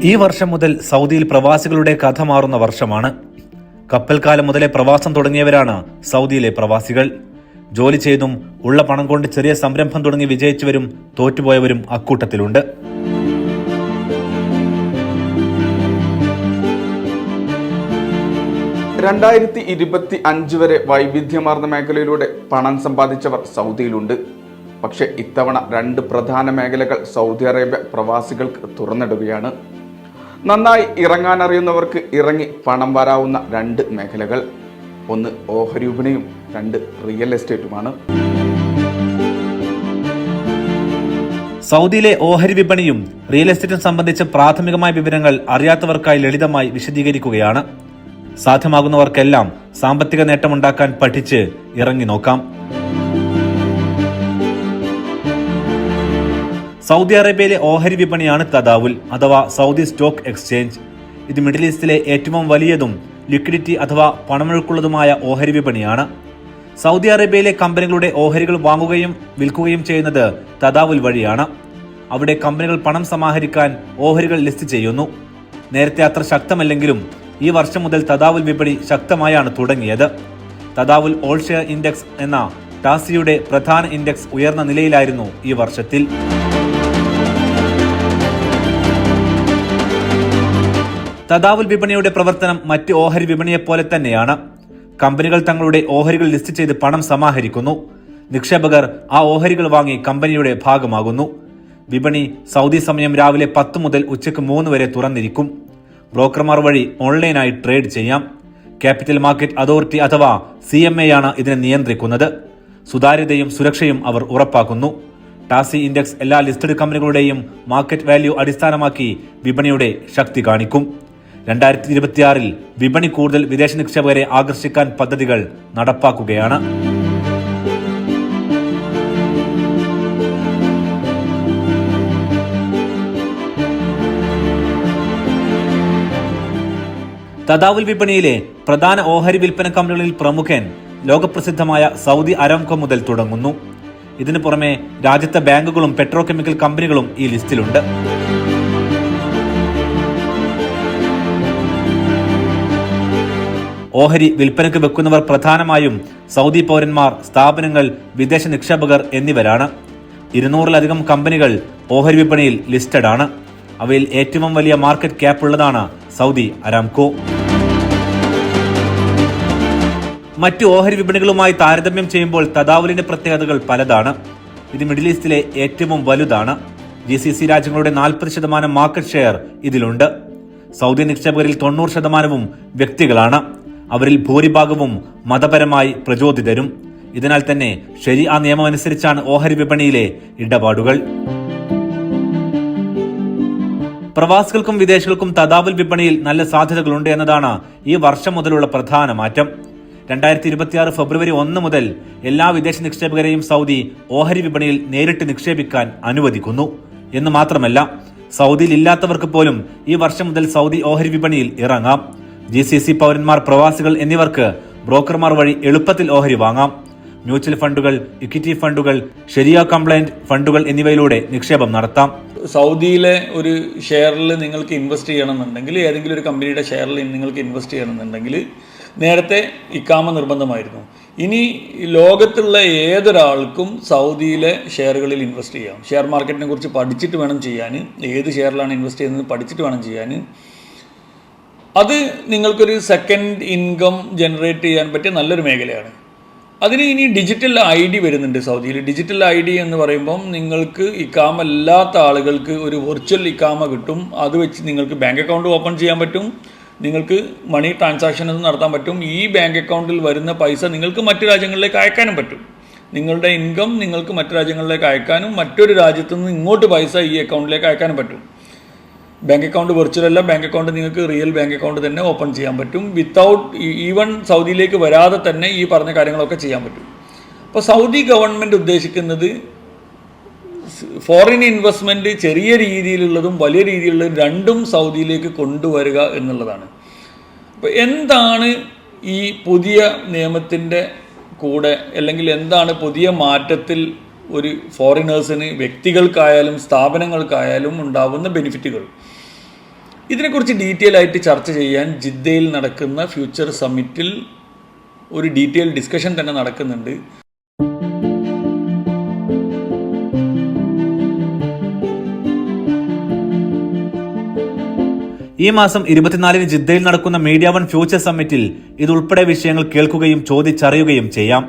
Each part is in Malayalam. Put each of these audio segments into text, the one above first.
ഈ വർഷം മുതൽ സൗദിയിൽ പ്രവാസികളുടെ കഥ മാറുന്ന വർഷമാണ്. കപ്പൽക്കാലം മുതലേ പ്രവാസം തുടങ്ങിയവരാണ് സൗദിയിലെ പ്രവാസികൾ. ജോലി ചെയ്തും ഉള്ള പണം കൊണ്ട് ചെറിയ സംരംഭം തുടങ്ങി വിജയിച്ചവരും തോറ്റുപോയവരും അക്കൂട്ടത്തിലുണ്ട്. വരെ വൈവിധ്യമാർന്ന മേഖലയിലൂടെ പണം സമ്പാദിച്ചവർ സൗദിയിലുണ്ട്. പക്ഷേ ഇത്തവണ രണ്ട് പ്രധാന മേഖലകൾ സൗദി അറേബ്യ പ്രവാസികൾക്ക് തുറന്നിടുകയാണ്. നന്നായി ഇറങ്ങാനറിയുന്നവർക്ക് ഇറങ്ങി പണം വരാവുന്ന രണ്ട് മേഖലകൾ, ഒന്ന് ഓഹരി വിപണിയും രണ്ട് റിയൽ എസ്റ്റേറ്റുമാണ്. സൗദിയിലെ ഓഹരി വിപണിയും റിയൽ എസ്റ്റേറ്റും സംബന്ധിച്ച പ്രാഥമികമായ വിവരങ്ങൾ അറിയാത്തവർക്കായി ലളിതമായി വിശദീകരിക്കുകയാണ്. സാധ്യമാകുന്നവർക്കെല്ലാം സാമ്പത്തിക നേട്ടമുണ്ടാക്കാൻ പഠിച്ച് ഇറങ്ങി നോക്കാം. സൗദി അറേബ്യയിലെ ഓഹരി വിപണിയാണ് തദാവുൽ അഥവാ സൗദി സ്റ്റോക്ക് എക്സ്ചേഞ്ച്. ഇത് മിഡിൽ ഈസ്റ്റിലെ ഏറ്റവും വലിയതും ലിക്വിഡിറ്റി അഥവാ പണമൊഴുക്കുള്ളതുമായ ഓഹരി വിപണിയാണ്. സൗദി അറേബ്യയിലെ കമ്പനികളുടെ ഓഹരികൾ വാങ്ങുകയും വിൽക്കുകയും ചെയ്യുന്നത് തദാവുൽ വഴിയാണ്. അവിടെ കമ്പനികൾ പണം സമാഹരിക്കാൻ ഓഹരികൾ ലിസ്റ്റ് ചെയ്യുന്നു. നേരത്തെ അത്ര ശക്തമല്ലെങ്കിലും ഈ വർഷം മുതൽ തദാവുൽ വിപണി ശക്തമായാണ് തുടങ്ങിയത്. തദാവുൽ ഓൾ ഷെയർ ഇൻഡെക്സ് എന്ന ടാസിയുടെ പ്രധാന ഇൻഡെക്സ് ഉയർന്ന നിലയിലായിരുന്നു ഈ വർഷത്തിൽ. തദാവുൽ വിപണിയുടെ പ്രവർത്തനം മറ്റ് ഓഹരി വിപണിയെപ്പോലെ തന്നെയാണ്. കമ്പനികൾ തങ്ങളുടെ ഓഹരികൾ ലിസ്റ്റ് ചെയ്ത് പണം സമാഹരിക്കുന്നു. നിക്ഷേപകർ ആ ഓഹരികൾ വാങ്ങി കമ്പനിയുടെ ഭാഗമാകുന്നു. വിപണി സൗദി സമയം രാവിലെ 10 മുതൽ ഉച്ചയ്ക്ക് 3 വരെ തുറന്നിരിക്കും. ബ്രോക്കർമാർ വഴി ഓൺലൈനായി ട്രേഡ് ചെയ്യാം. ക്യാപിറ്റൽ മാർക്കറ്റ് അതോറിറ്റി അഥവാ CMA ആണ് ഇതിനെ നിയന്ത്രിക്കുന്നത്. സുതാര്യതയും സുരക്ഷയും അവർ ഉറപ്പാക്കുന്നു. ടാസി ഇൻഡെക്സ് എല്ലാ ലിസ്റ്റഡ് കമ്പനികളുടെയും മാർക്കറ്റ് വാല്യൂ അടിസ്ഥാനമാക്കി വിപണിയുടെ ശക്തി കാണിക്കും. 2026 വിപണി കൂടുതൽ വിദേശ നിക്ഷേപകരെ ആകർഷിക്കാൻ പദ്ധതികൾ നടപ്പാക്കുകയാണ്. തദാവുൽ വിപണിയിലെ പ്രധാന ഓഹരി വിൽപ്പന കമ്പനികളിൽ പ്രമുഖൻ ലോകപ്രസിദ്ധമായ സൗദി അരാംകോ മുതൽ തുടങ്ങുന്നു. ഇതിനു പുറമെ രാജ്യത്തെ ബാങ്കുകളും പെട്രോ കെമിക്കൽ കമ്പനികളും ഈ ലിസ്റ്റിലുണ്ട്. ഓഹരി വിൽപ്പനയ്ക്ക് വെക്കുന്നവർ പ്രധാനമായും സൗദി പൗരന്മാർ, സ്ഥാപനങ്ങൾ, വിദേശ നിക്ഷേപകർ എന്നിവരാണ്. 200-ലധികം കമ്പനികൾ ഓഹരി വിപണിയിൽ ലിസ്റ്റഡ് ആണ്. അവയിൽ ഏറ്റവും വലിയ മാർക്കറ്റ് ക്യാപ്പ് ഉള്ളതാണ് സൗദി അരാംകോ. മറ്റു ഓഹരി വിപണികളുമായി താരതമ്യം ചെയ്യുമ്പോൾ തദാവുലിന്റെ പ്രത്യേകതകൾ പലതാണ്. ഇത് മിഡിൽ ഈസ്റ്റിലെ ഏറ്റവും വലുതാണ്. GCC രാജ്യങ്ങളുടെ 40% മാർക്കറ്റ് ഷെയർ ഇതിലുണ്ട്. സൗദി നിക്ഷേപകരിൽ 90% വ്യക്തികളാണ്. അവരിൽ ഭൂരിഭാഗവും മതപരമായി പ്രചോദിതരും. ഇതിനാൽ തന്നെ ശരിയാ നിയമം അനുസരിച്ചാണ് ഓഹരി വിപണിയിലെ ഇടപാടുകൾ. പ്രവാസികൾക്കും വിദേശികൾക്കും തദാവുൽ വിപണിയിൽ നല്ല സാധ്യതകളുണ്ട് എന്നതാണ് ഈ വർഷം മുതലുള്ള പ്രധാന മാറ്റം. 2026 ഫെബ്രുവരി 1 മുതൽ എല്ലാ വിദേശ നിക്ഷേപകരെയും സൗദി ഓഹരി വിപണിയിൽ നേരിട്ട് നിക്ഷേപിക്കാൻ അനുവദിക്കുന്നു എന്ന് മാത്രമല്ല, സൗദിയിൽ ഇല്ലാത്തവർക്ക് പോലും ഈ വർഷം മുതൽ സൗദി ഓഹരി വിപണിയിൽ ഇറങ്ങാം. GCC പൗരന്മാർ, പ്രവാസികൾ എന്നിവർക്ക് ബ്രോക്കർമാർ വഴി എളുപ്പത്തിൽ ഓഹരി വാങ്ങാം. മ്യൂച്വൽ ഫണ്ടുകൾ, ഇക്വിറ്റി ഫണ്ടുകൾ, ശരിയ കംപ്ലൈന്റ് ഫണ്ടുകൾ എന്നിവയിലൂടെ നിക്ഷേപം നടത്താം. സൗദിയിലെ ഒരു ഷെയറിൽ നിങ്ങൾക്ക് ഇൻവെസ്റ്റ് ചെയ്യണമെന്നുണ്ടെങ്കിൽ, ഏതെങ്കിലും ഒരു കമ്പനിയുടെ ഷെയറിൽ നിങ്ങൾക്ക് ഇൻവെസ്റ്റ് ചെയ്യണമെന്നുണ്ടെങ്കിൽ നേരത്തെ ഇക്കാമ നിർബന്ധമായിരുന്നു. ഇനി ലോകത്തുള്ള ഏതൊരാൾക്കും സൗദിയിലെ ഷെയറുകളിൽ ഇൻവെസ്റ്റ് ചെയ്യാം. ഷെയർ മാർക്കറ്റിനെ കുറിച്ച് പഠിച്ചിട്ട് വേണം ചെയ്യാൻ. ഏത് ഷെയറിലാണ് ഇൻവെസ്റ്റ് ചെയ്യുന്നത് പഠിച്ചിട്ട് വേണം ചെയ്യാൻ. അത് നിങ്ങൾക്കൊരു സെക്കൻഡ് ഇൻകം ജനറേറ്റ് ചെയ്യാൻ പറ്റിയ നല്ലൊരു മേഖലയാണ്. അതിന് ഇനി ഡിജിറ്റൽ ID വരുന്നുണ്ട് സൗദിയിൽ. ഡിജിറ്റൽ ID എന്ന് പറയുമ്പം നിങ്ങൾക്ക് ഇക്കാമ അല്ലാത്ത ആളുകൾക്ക് ഒരു വെർച്വൽ ഇക്കാമ കിട്ടും. അത് വെച്ച് നിങ്ങൾക്ക് ബാങ്ക് അക്കൗണ്ട് ഓപ്പൺ ചെയ്യാൻ പറ്റും. നിങ്ങൾക്ക് മണി ട്രാൻസാക്ഷൻസ് നടത്താൻ പറ്റും. ഈ ബാങ്ക് അക്കൗണ്ടിൽ വരുന്ന പൈസ നിങ്ങൾക്ക് മറ്റു രാജ്യങ്ങളിലേക്ക് അയക്കാനും പറ്റും. നിങ്ങളുടെ ഇൻകം നിങ്ങൾക്ക് മറ്റു രാജ്യങ്ങളിലേക്ക് അയക്കാനും മറ്റൊരു രാജ്യത്തു നിന്ന് ഇങ്ങോട്ട് പൈസ ഈ അക്കൗണ്ടിലേക്ക് അയക്കാനും പറ്റും. ബാങ്ക് അക്കൗണ്ട് വെർച്വൽ അല്ല, ബാങ്ക് അക്കൗണ്ട് നിങ്ങൾക്ക് റിയൽ ബാങ്ക് അക്കൗണ്ട് തന്നെ ഓപ്പൺ ചെയ്യാൻ പറ്റും. വിത്തൗട്ട് ഈവൻ സൗദിയിലേക്ക് വരാതെ തന്നെ ഈ പറഞ്ഞ കാര്യങ്ങളൊക്കെ ചെയ്യാൻ പറ്റും. അപ്പോൾ സൗദി ഗവൺമെൻറ് ഉദ്ദേശിക്കുന്നത് ഫോറിൻ ഇൻവെസ്റ്റ്മെൻറ്റ് ചെറിയ രീതിയിലുള്ളതും വലിയ രീതിയിലുള്ളതും രണ്ടും സൗദിയിലേക്ക് കൊണ്ടുവരിക എന്നുള്ളതാണ്. അപ്പോൾ എന്താണ് ഈ പുതിയ നിയമത്തിൻ്റെ കൂടെ, അല്ലെങ്കിൽ എന്താണ് പുതിയ മാറ്റത്തിൽ ഒരു ഫോറിനേഴ്സിന് വ്യക്തികൾക്കായാലും സ്ഥാപനങ്ങൾക്കായാലും ഉണ്ടാവുന്ന ബെനിഫിറ്റുകൾ. ഇതിനെക്കുറിച്ച് ഡീറ്റെയിൽ ആയിട്ട് ചർച്ച ചെയ്യാൻ ജിദ്ദയിൽ നടക്കുന്ന ഫ്യൂച്ചർ സമ്മിറ്റിൽ ഒരു ഡീറ്റെയിൽ ഡിസ്കഷൻ തന്നെ നടക്കുന്നുണ്ട്. ഈ മാസം 24-ന് ജിദ്ദയിൽ നടക്കുന്ന മീഡിയ വൺ ഫ്യൂച്ചർ സമ്മിറ്റിൽ ഇതുൾപ്പെടെ വിഷയങ്ങൾ കേൾക്കുകയും ചോദിച്ചറിയുകയും ചെയ്യാം.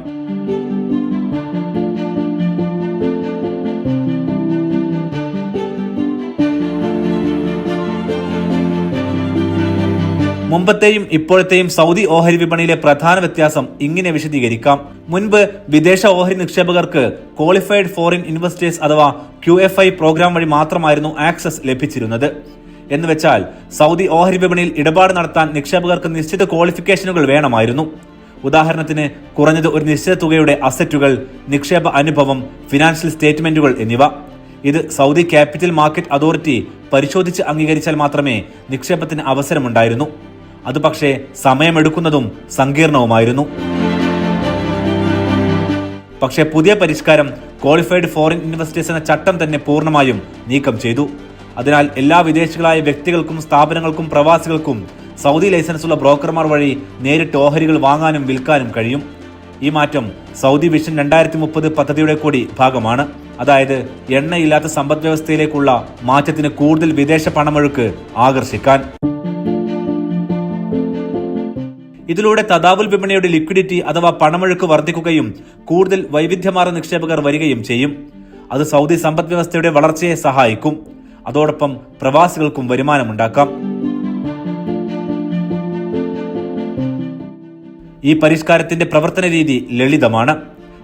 മുമ്പത്തെയും ഇപ്പോഴത്തെയും സൗദി ഓഹരി വിപണിയിലെ പ്രധാന വ്യത്യാസം ഇങ്ങനെ വിശദീകരിക്കാം. മുൻപ് വിദേശ ഓഹരി നിക്ഷേപകർക്ക് ക്വാളിഫൈഡ് ഫോറിൻ ഇൻവെസ്റ്റേഴ്സ് അഥവാ QFI പ്രോഗ്രാം വഴി മാത്രമായിരുന്നു ആക്സസ് ലഭിച്ചിരുന്നത്. എന്നുവെച്ചാൽ സൗദി ഓഹരി വിപണിയിൽ ഇടപാട് നടത്താൻ നിക്ഷേപകർക്ക് നിശ്ചിത ക്വാളിഫിക്കേഷനുകൾ വേണമായിരുന്നു. ഉദാഹരണത്തിന് കുറഞ്ഞത് ഒരു നിശ്ചിത തുകയുടെ അസറ്റുകൾ, നിക്ഷേപ അനുഭവം, ഫിനാൻഷ്യൽ സ്റ്റേറ്റ്മെന്റുകൾ എന്നിവ. ഇത് സൗദി ക്യാപിറ്റൽ മാർക്കറ്റ് അതോറിറ്റി പരിശോധിച്ച് അംഗീകരിച്ചാൽ മാത്രമേ നിക്ഷേപത്തിന് അവസരമുണ്ടായിരുന്നു. അത് പക്ഷേ സമയമെടുക്കുന്നതും സങ്കീർണവുമായിരുന്നു. പക്ഷേ പുതിയ പരിഷ്കാരം ക്വാളിഫൈഡ് ഫോറിൻ ഇൻവെസ്റ്റേഴ്സ് എന്ന ചട്ടം തന്നെ പൂർണ്ണമായും നീക്കം ചെയ്തു. അതിനാൽ എല്ലാ വിദേശികളായ വ്യക്തികൾക്കും സ്ഥാപനങ്ങൾക്കും പ്രവാസികൾക്കും സൗദി ലൈസൻസുള്ള ബ്രോക്കർമാർ വഴി നേരിട്ട് ഓഹരികൾ വാങ്ങാനും വിൽക്കാനും കഴിയും. ഈ മാറ്റം സൗദി വിഷൻ 2030 പദ്ധതിയുടെ കൂടി ഭാഗമാണ്. അതായത് എണ്ണയില്ലാത്ത സമ്പദ് വ്യവസ്ഥയിലേക്കുള്ള മാറ്റത്തിന് കൂടുതൽ വിദേശ പണമൊഴുക്ക് ആകർഷിക്കാൻ. ഇതിലൂടെ തദാവുൽ വിപണിയുടെ ലിക്വിഡിറ്റി അഥവാ പണമൊഴുക്ക് വർദ്ധിക്കുകയും കൂടുതൽ വൈവിധ്യമാർന്ന നിക്ഷേപകർ വരികയും ചെയ്യും. അത് സൗദി സമ്പദ് വ്യവസ്ഥയുടെ വളർച്ചയെ സഹായിക്കും. അതോടൊപ്പം പ്രവാസികൾക്കും വരുമാനമുണ്ടാക്കാം. ഈ പരിഷ്കാരത്തിന്റെ പ്രവർത്തന രീതി ലളിതമാണ്.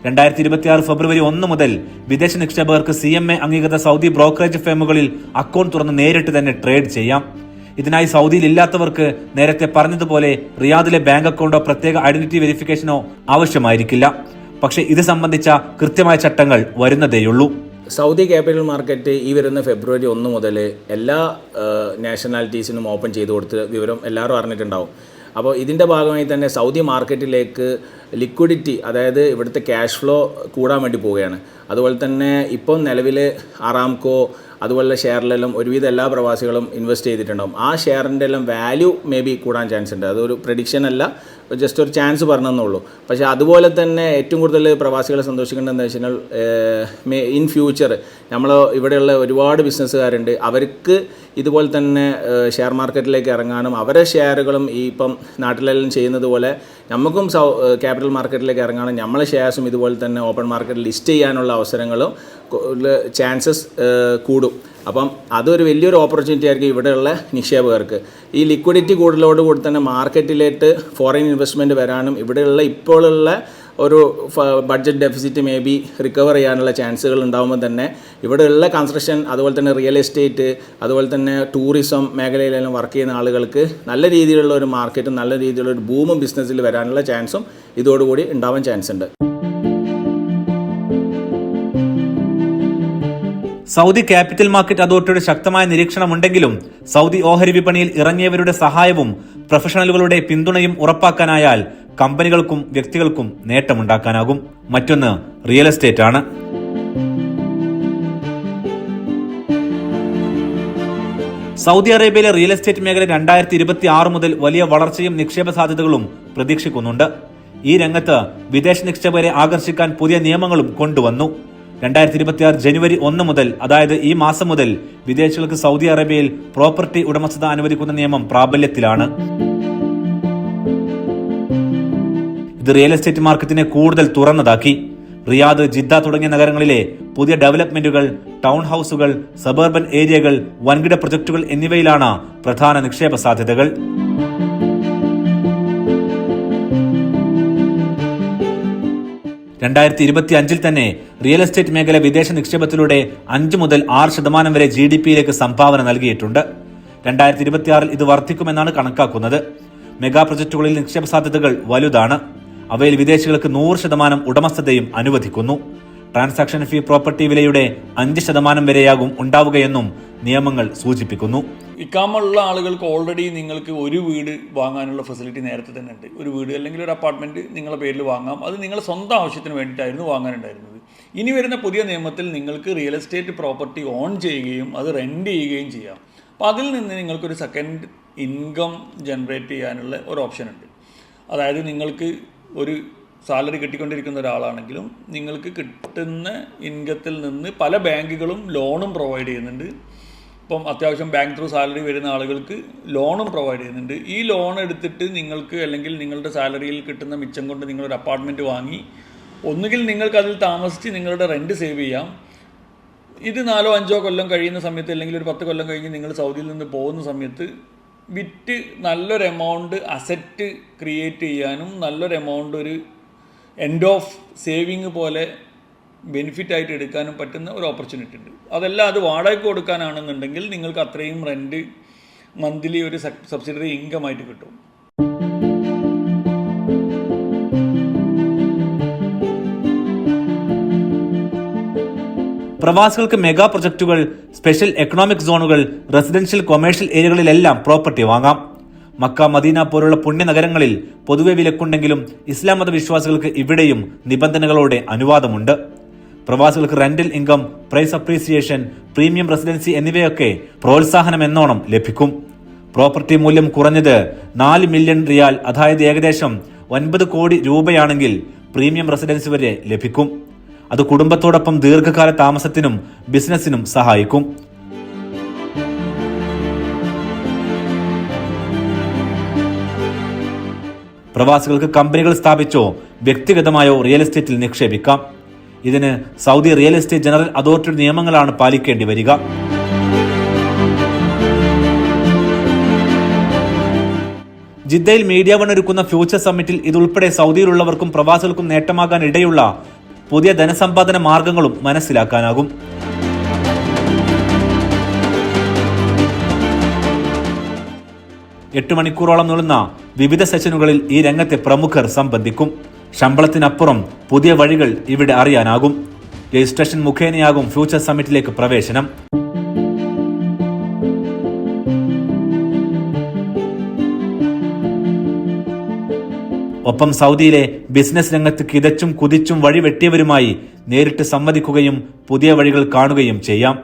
2026 ഫെബ്രുവരി 1 മുതൽ വിദേശ നിക്ഷേപകർക്ക് CMA അംഗീകൃത സൗദി ബ്രോക്കറേജ് ഫേമുകളിൽ അക്കൗണ്ട് തുറന്ന് നേരിട്ട് തന്നെ ട്രേഡ് ചെയ്യാം. ഇതിനായി സൗദിയിൽ ഇല്ലാത്തവർക്ക് നേരത്തെ പറഞ്ഞതുപോലെ റിയാദിലെ ബാങ്ക് അക്കൗണ്ടോ പ്രത്യേക ഐഡന്റിറ്റി വെരിഫിക്കേഷനോ ആവശ്യമായിരിക്കില്ല. പക്ഷേ ഇത് സംബന്ധിച്ച കൃത്യമായ ചട്ടങ്ങൾ വരുന്നതേയുള്ളൂ. സൗദി ക്യാപിറ്റൽ മാർക്കറ്റ് ഈ വരുന്ന ഫെബ്രുവരി 1 മുതൽ എല്ലാ നാഷണാലിറ്റീസിനും ഓപ്പൺ ചെയ്ത് കൊടുത്ത് വിവരം എല്ലാവരും അറിഞ്ഞിട്ടുണ്ടാവും. അപ്പോൾ ഇതിൻ്റെ ഭാഗമായി തന്നെ സൗദി മാർക്കറ്റിലേക്ക് ലിക്വിഡിറ്റി, അതായത് ഇവിടുത്തെ ക്യാഷ് ഫ്ലോ കൂടാൻ വേണ്ടി പോവുകയാണ്. അതുപോലെ തന്നെ ഇപ്പം നിലവിൽ അറാംകോ അതുപോലുള്ള ഷെയറിലെല്ലാം ഒരുവിധം എല്ലാ പ്രവാസികളും ഇൻവെസ്റ്റ് ചെയ്തിട്ടുണ്ടാകും. ആ ഷെയറിൻ്റെ എല്ലാം വാല്യൂ മേ ബി കൂടാൻ ചാൻസ് ഉണ്ട്. അതൊരു പ്രഡിക്ഷൻ അല്ല, ജസ്റ്റ് ഒരു ചാൻസ് പറഞ്ഞെന്നുള്ളൂ. പക്ഷേ അതുപോലെ തന്നെ ഏറ്റവും കൂടുതൽ പ്രവാസികളെ സന്തോഷിക്കേണ്ടതെന്ന് വെച്ച് കഴിഞ്ഞാൽ ഇൻ ഫ്യൂച്ചർ നമ്മൾ ഇവിടെയുള്ള ഒരുപാട് ബിസിനസ്സുകാരുണ്ട്. അവർക്ക് ഇതുപോലെ തന്നെ ഷെയർ മാർക്കറ്റിലേക്ക് ഇറങ്ങാനും അവരെ ഷെയറുകളും ഈ ഇപ്പം നാട്ടിലെല്ലാം ചെയ്യുന്നത് പോലെ നമുക്കും ക്യാപിറ്റൽ മാർക്കറ്റിലേക്ക് ഇറങ്ങാനും നമ്മളെ ഷെയർസും ഇതുപോലെ തന്നെ ഓപ്പൺ മാർക്കറ്റിൽ ലിസ്റ്റ് ചെയ്യാനുള്ള അവസരങ്ങളും ചാൻസസ് കൂടും. അപ്പം അതൊരു വലിയൊരു ഓപ്പർച്യൂണിറ്റി ആയിരിക്കും ഇവിടെയുള്ള നിക്ഷേപകർക്ക്. ഈ ലിക്വിഡിറ്റി കൂടുതലോടുകൂടി തന്നെ മാർക്കറ്റിലേക്ക് ഫോറിൻ ഇൻവെസ്റ്റ്മെൻറ്റ് വരാനും ഇവിടെയുള്ള ഇപ്പോഴുള്ള ഒരു budget deficit may be recover ചെയ്യാനുള്ള ചാൻസുകൾ ഉണ്ടാകുമ്പോൾ തന്നെ ഇവിടെയുള്ള കൺസ്ട്രക്ഷൻ അതുപോലെ തന്നെ റിയൽ എസ്റ്റേറ്റ് അതുപോലെ തന്നെ ടൂറിസം മേഖലയിലെല്ലാം വർക്ക് ചെയ്യുന്ന ആളുകൾക്ക് നല്ല രീതിയിലുള്ള ഒരു മാർക്കറ്റും നല്ല രീതിയിലുള്ള ഒരു ബൂമും ബിസിനസ്സിൽ വരാനുള്ള ചാൻസും ഇതോടുകൂടി ഉണ്ടാവാൻ ചാൻസ് ഉണ്ട്. സൗദി ക്യാപിറ്റൽ മാർക്കറ്റ് അതോറിറ്റിയുടെ ശക്തമായ നിരീക്ഷണമുണ്ടെങ്കിലും സൗദി ഓഹരി വിപണിയിൽ ഇറങ്ങിയവരുടെ സഹായവും പ്രൊഫഷണലുകളുടെ പിന്തുണയും ഉറപ്പാക്കാനായാൽ കമ്പനികൾക്കും വ്യക്തികൾക്കും നേട്ടമുണ്ടാക്കാനാകും. മറ്റൊന്ന് റിയൽ എസ്റ്റേറ്റ് ആണ്. സൗദി അറേബ്യയിലെ റിയൽ എസ്റ്റേറ്റ് മേഖല 2026 മുതൽ വലിയ വളർച്ചയും നിക്ഷേപ സാധ്യതകളും പ്രതീക്ഷിക്കുന്നുണ്ട്. ഈ രംഗത്ത് വിദേശ നിക്ഷേപകരെ ആകർഷിക്കാൻ പുതിയ നിയമങ്ങളും കൊണ്ടുവന്നു. 2026 ജനുവരി 1 മുതൽ, അതായത് ഈ മാസം മുതൽ വിദേശികൾക്ക് സൗദി അറേബ്യയിൽ പ്രോപ്പർട്ടി ഉടമസ്ഥത അനുവദിക്കുന്ന നിയമം പ്രാബല്യത്തിലാണ്. ഇത് റിയൽ എസ്റ്റേറ്റ് മാർക്കറ്റിനെ കൂടുതൽ തുറന്നതാക്കി. റിയാദ്, ജിദ്ദ തുടങ്ങിയ നഗരങ്ങളിലെ പുതിയ ഡെവലപ്മെന്റുകൾ, ടൗൺ ഹൗസുകൾ, സബർബൻ ഏരിയകൾ, വൻകിട പ്രൊജക്ടുകൾ എന്നിവയിലാണ് പ്രധാന നിക്ഷേപ സാധ്യതകൾ. ൽ തന്നെ റിയൽ എസ്റ്റേറ്റ് മേഖല വിദേശ നിക്ഷേപത്തിലൂടെ 5 മുതൽ 6% വരെ GDP-യിലേക്ക് സംഭാവന നൽകിയിട്ടുണ്ട്. 2026 ഇത് വർദ്ധിക്കുമെന്നാണ് കണക്കാക്കുന്നത്. മെഗാ പ്രൊജക്ടുകളിൽ നിക്ഷേപ സാധ്യതകൾ വലുതാണ്. അവയിൽ വിദേശികൾക്ക് 100% ഉടമസ്ഥതയും അനുവദിക്കുന്നു. ട്രാൻസാക്ഷൻ ഫീ പ്രോപ്പർട്ടി വിലയുടെ 5% വരെയാകും ഉണ്ടാവുകയെന്നും നിയമങ്ങൾ സൂചിപ്പിക്കുന്നു. ഇക്കാമുള്ള ആളുകൾക്ക് ഓൾറെഡി നിങ്ങൾക്ക് ഒരു വീട് വാങ്ങാനുള്ള ഫെസിലിറ്റി നേരത്തെ തന്നെ ഉണ്ട്. ഒരു വീട് അല്ലെങ്കിൽ ഒരു അപ്പാർട്ട്മെൻറ്റ് നിങ്ങളുടെ പേരിൽ വാങ്ങാം. അത് നിങ്ങളുടെ സ്വന്തം ആവശ്യത്തിന് വേണ്ടിയിട്ടായിരുന്നു വാങ്ങാനുണ്ടായിരുന്നത്. ഇനി വരുന്ന പുതിയ നിയമത്തിൽ നിങ്ങൾക്ക് റിയൽ എസ്റ്റേറ്റ് പ്രോപ്പർട്ടി ഓൺ ചെയ്യുകയും അത് റെൻറ്റ് ചെയ്യുകയും ചെയ്യാം. അപ്പോൾ അതിൽ നിന്ന് നിങ്ങൾക്കൊരു സെക്കൻഡ് ഇൻകം ജനറേറ്റ് ചെയ്യാനുള്ള ഒരു ഓപ്ഷൻ ഉണ്ട്. അതായത് നിങ്ങൾക്ക് ഒരു സാലറി കിട്ടിക്കൊണ്ടിരിക്കുന്ന ഒരാളാണെങ്കിലും നിങ്ങൾക്ക് കിട്ടുന്ന ഇൻകത്തിൽ നിന്ന് പല ബാങ്കുകളും ലോണും പ്രൊവൈഡ് ചെയ്യുന്നുണ്ട്. ഇപ്പം അത്യാവശ്യം ബാങ്ക് ത്രൂ സാലറി വരുന്ന ആളുകൾക്ക് ലോണും പ്രൊവൈഡ് ചെയ്യുന്നുണ്ട്. ഈ ലോൺ എടുത്തിട്ട് നിങ്ങൾക്ക് അല്ലെങ്കിൽ നിങ്ങളുടെ സാലറിയിൽ കിട്ടുന്ന മിച്ചം കൊണ്ട് നിങ്ങളൊരു അപ്പാർട്ട്മെൻറ്റ് വാങ്ങി ഒന്നുകിൽ നിങ്ങൾക്ക് അതിൽ താമസിച്ച് നിങ്ങളുടെ റെൻറ്റ് സേവ് ചെയ്യാം. ഇത് 4-5 കൊല്ലം കഴിയുന്ന സമയത്ത് അല്ലെങ്കിൽ ഒരു 10 കൊല്ലം കഴിഞ്ഞ് നിങ്ങൾ സൗദിയിൽ നിന്ന് പോകുന്ന സമയത്ത് വിറ്റ് നല്ലൊരു എമൗണ്ട് അസറ്റ് ക്രിയേറ്റ് ചെയ്യാനും നല്ലൊരു എമൗണ്ട് ഒരു എൻഡ് ഓഫ് സേവിങ് പോലെ ബെനിഫിറ്റ് ആയിട്ട് എടുക്കാനും പറ്റുന്ന ഒരു ഓപ്പർച്യൂണിറ്റി ഉണ്ട്. അതല്ല അത് വാടകയ്ക്ക് കൊടുക്കാനാണെന്നുണ്ടെങ്കിൽ നിങ്ങൾക്ക് അത്രയും റെൻറ്റ് മന്ത്ലി ഒരു സബ്സിഡറി ഇൻകം ആയിട്ട് കിട്ടും. പ്രവാസികൾക്ക് മെഗാ പ്രൊജക്ടുകൾ, സ്പെഷ്യൽ എക്കണോമിക് സോണുകൾ, റെസിഡൻഷ്യൽ കൊമേഴ്ഷ്യൽ ഏരിയകളിലെല്ലാം പ്രോപ്പർട്ടി വാങ്ങാം. മക്ക, മദീന പോലുള്ള പുണ്യനഗരങ്ങളിൽ പൊതുവെ വിലക്കുണ്ടെങ്കിലും ഇസ്ലാം മത വിശ്വാസികൾക്ക് ഇവിടെയും നിബന്ധനകളോടെ അനുവാദമുണ്ട്. പ്രവാസികൾക്ക് rental income, price appreciation, premium residency എന്നിവയൊക്കെ പ്രോത്സാഹനം എന്നോണം ലഭിക്കും. പ്രോപ്പർട്ടി മൂല്യം കുറഞ്ഞത് 4 മില്യൺ റിയാൽ, അതായത് ഏകദേശം 9 കോടി രൂപയാണെങ്കിൽ പ്രീമിയം റെസിഡൻസി വരെ ലഭിക്കും. അത് കുടുംബത്തോടൊപ്പം ദീർഘകാല താമസത്തിനും ബിസിനസിനും സഹായിക്കും. പ്രവാസികൾക്ക് കമ്പനികൾ സ്ഥാപിച്ചോ വ്യക്തിഗതമായോ റിയൽ എസ്റ്റേറ്റിൽ നിക്ഷേപിക്കാം. ഇതിന് സൗദി റിയൽ എസ്റ്റേറ്റ് ജനറൽ അതോറിറ്റിയുടെ നിയമങ്ങളാണ് പാലിക്കേണ്ടി വരിക. ജിദ്ദയിൽ മീഡിയ വൺ ഒരുക്കുന്ന ഫ്യൂച്ചർ സമ്മിറ്റിൽ ഇതുൾപ്പെടെ സൗദിയിലുള്ളവർക്കും പ്രവാസികൾക്കും നേട്ടമാകാൻ ഇടയുള്ള പുതിയ ധനസമ്പാദന മാർഗങ്ങളും മനസ്സിലാക്കാനാകും. എട്ട് മണിക്കൂറോളം നീളുന്ന വിവിധ സെഷനുകളിൽ ഈ രംഗത്തെ പ്രമുഖർ സംബന്ധിക്കും. ശമ്പളത്തിനപ്പുറം പുതിയ വഴികൾ ഇവിടെ അറിയാനാകും. രജിസ്ട്രേഷൻ മുഖേനയാകും ഫ്യൂച്ചർ സമ്മിറ്റിലേക്ക് പ്രവേശനം. ഒപ്പം സൗദിയിലെ ബിസിനസ് രംഗത്ത് കിതച്ചും കുതിച്ചും വഴിവെട്ടിയവരുമായി നേരിട്ട് സംവദിക്കുകയും പുതിയ വഴികൾ കാണുകയും ചെയ്യാം.